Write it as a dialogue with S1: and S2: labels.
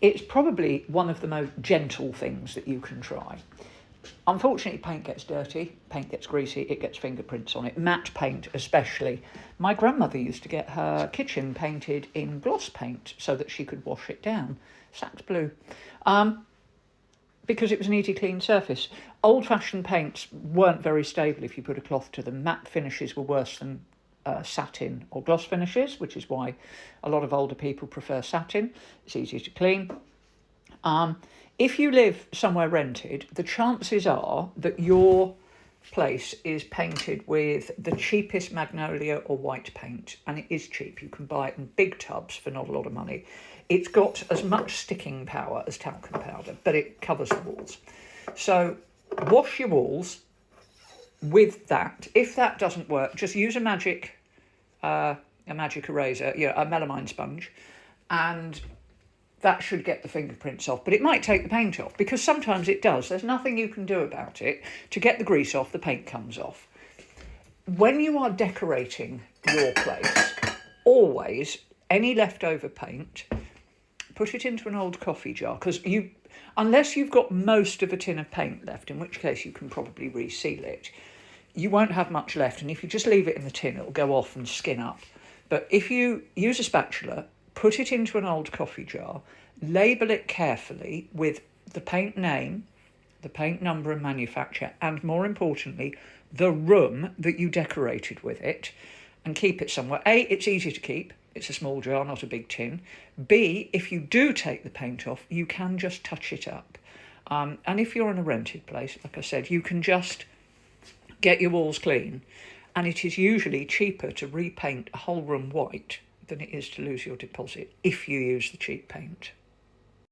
S1: it's probably one of the most gentle things that you can try. Unfortunately, paint gets dirty, paint gets greasy, it gets fingerprints on it, matte paint especially. My grandmother used to get her kitchen painted in gloss paint so that she could wash it down, Saxe blue, because it was an easy, clean surface. Old-fashioned paints weren't very stable if you put a cloth to them. Matte finishes were worse than satin or gloss finishes, which is why a lot of older people prefer satin. It's easier to clean. If you live somewhere rented, the chances are that your place is painted with the cheapest magnolia or white paint, and it is cheap. You can buy it in big tubs for not a lot of money. It's got as much sticking power as talcum powder, but it covers the walls. So wash your walls with that. If that doesn't work, just use a magic eraser, a melamine sponge, and that should get the fingerprints off. But it might take the paint off, because sometimes it does. There's nothing you can do about it. To get the grease off, the paint comes off. When you are decorating your place, always, any leftover paint, put it into an old coffee jar, because unless you've got most of a tin of paint left, in which case you can probably reseal it, you won't have much left. And if you just leave it in the tin, it'll go off and skin up. But if you use a spatula, put it into an old coffee jar, label it carefully with the paint name, the paint number and manufacturer, and more importantly, the room that you decorated with it, and keep it somewhere. A, it's easy to keep. It's a small jar, not a big tin. B, if you do take the paint off, you can just touch it up. And if you're in a rented place, like I said, you can just get your walls clean. And it is usually cheaper to repaint a whole room white than it is to lose your deposit if you use the cheap paint.